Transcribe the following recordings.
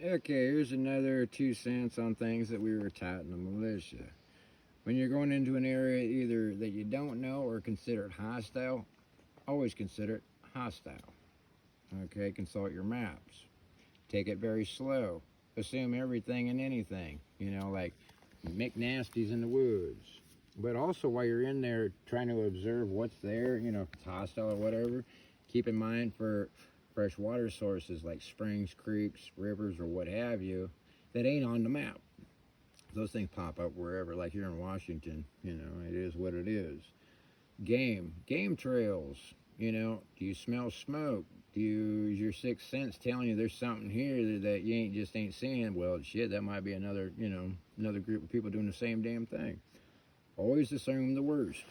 Okay, here's another 2 cents on things that we were taught in the militia. When you're going into an area either that you don't know or consider it hostile, always consider it hostile. Okay, consult your maps. Take it very slow. Assume everything and anything. Like McNasty's in the woods. But also while you're in there trying to observe what's there, if it's hostile or whatever, keep in mind for fresh water sources like springs, creeks, rivers, or what have you, that ain't on the map. Those things pop up wherever, like here in Washington, it is what it is. Game trails, do you smell smoke? Do you, is your sixth sense telling you there's something here that you ain't seeing? Well, shit, that might be another group of people doing the same damn thing. Always assume the worst.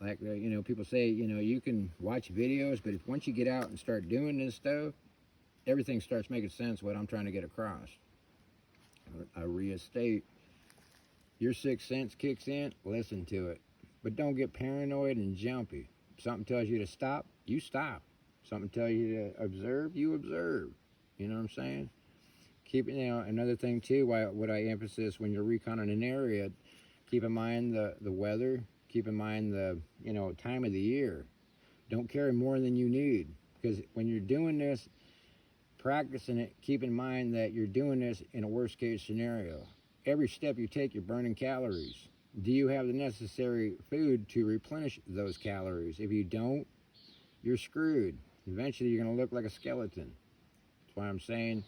Like, people say, you can watch videos, but if once you get out and start doing this stuff, everything starts making sense what I'm trying to get across. I restate, your sixth sense kicks in, listen to it. But don't get paranoid and jumpy. If something tells you to stop, you stop. Something tells you to observe, you observe. You know what I'm saying? Keep, another thing too, what I emphasize when you're reconning an area, keep in mind the weather, keep in mind the, time of the year. Don't carry more than you need, because when you're doing this, practicing it, keep in mind that you're doing this in a worst case scenario. Every step you take, you're burning calories. Do you have the necessary food to replenish those calories? If you don't, you're screwed. Eventually, you're going to look like a skeleton. That's why I'm saying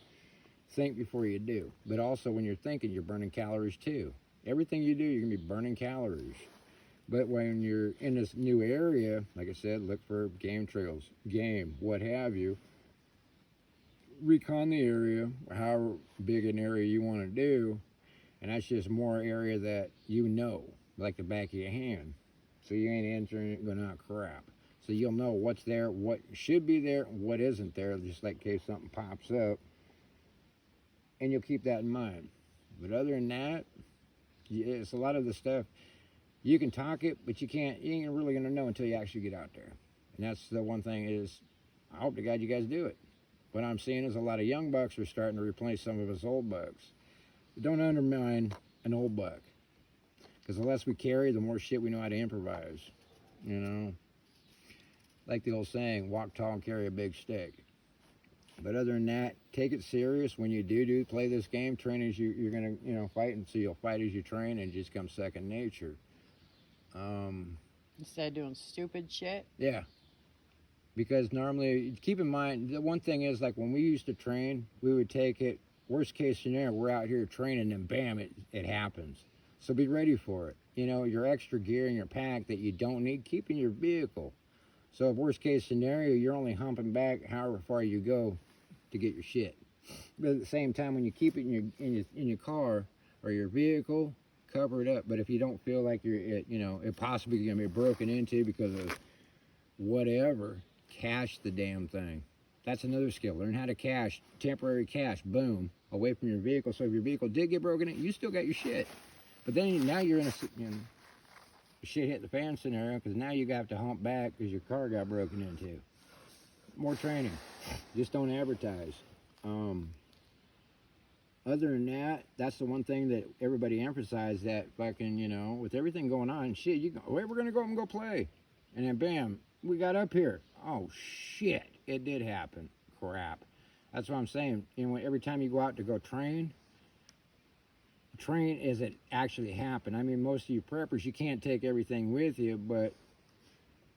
think before you do. But also, when you're thinking, you're burning calories too. Everything you do, you're going to be burning calories. But when you're in this new area, like I said, look for game trails, what have you. Recon the area, how big an area you want to do, and that's just more area that like the back of your hand. So you ain't entering it going out crap. So you'll know what's there, what should be there, what isn't there, just like in case something pops up. And you'll keep that in mind. But other than that, it's a lot of the stuff, you can talk it, but you ain't really going to know until you actually get out there. And that's the one thing is, I hope to God you guys do it. What I'm seeing is a lot of young bucks are starting to replace some of us old bucks. Don't undermine an old buck, because the less we carry, the more shit we know how to improvise. Like the old saying, walk tall and carry a big stick. But other than that, take it serious. When you do play this game, train as you're gonna fight, and so you'll fight as you train, and it just comes second nature. Instead of doing stupid shit. Yeah. Because normally, keep in mind, the one thing is, like when we used to train, we would take it, worst case scenario, we're out here training and bam, it happens. So be ready for it. Your extra gear in your pack that you don't need, keep in your vehicle. So if worst case scenario, you're only humping back however far you go to get your shit. But at the same time, when you keep it in your car or your vehicle, cover it up. But if you don't feel like it possibly going to be broken into because of whatever, cache the damn thing. That's another skill. Learn how to cache, temporary cache, boom, away from your vehicle. So if your vehicle did get broken in, you still got your shit. But then now you're in a shit hit the fan scenario, because now you have to hump back because your car got broken into. More training. Just don't advertise. Other than that, that's the one thing that everybody emphasized, that fucking, with everything going on, shit, we're going to go up and go play. And then bam, we got up here. Oh shit, it did happen. Crap. That's what I'm saying. Every time you go out to go train isn't actually happen. I mean, most of you preppers, you can't take everything with you, but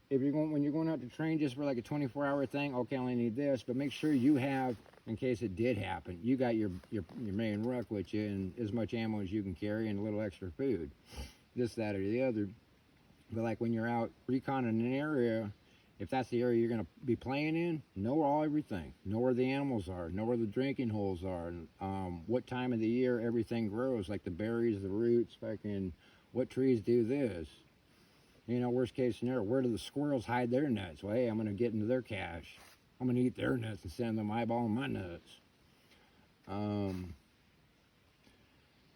when you're going out to train just for like a 24-hour thing, okay, I only need this, but make sure you have, in case it did happen, you got your main ruck with you and as much ammo as you can carry and a little extra food. This, that, or the other. But like when you're out reconning an area, if that's the area you're going to be playing in, know everything. Know where the animals are. Know where the drinking holes are. What time of the year everything grows, like the berries, the roots, fucking what trees do this. Worst case scenario, where do the squirrels hide their nuts? Well, hey, I'm going to get into their cache. I'm going to eat their nuts instead of them eyeballing my nuts.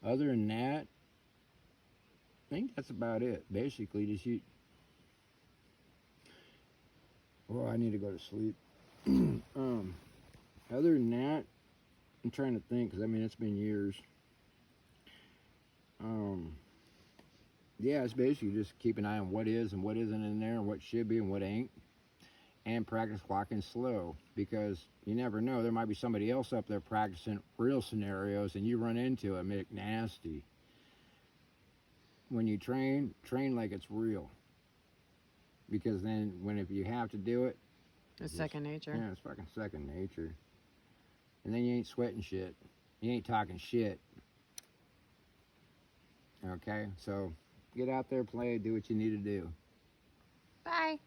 Other than that, I think that's about it. Basically, just I need to go to sleep. Other than that, I'm trying to think, because I mean, it's been years. Yeah, it's basically just keep an eye on what is and what isn't in there, and what should be and what ain't, and practice walking slow, because you never know. There might be somebody else up there practicing real scenarios, and you run into it, make it nasty. When you train like it's real, because then if you have to do it, It's second nature. yeah, it's fucking second nature. And then you ain't sweating shit. You ain't talking shit. Okay, so get out there, play, do what you need to do. Bye.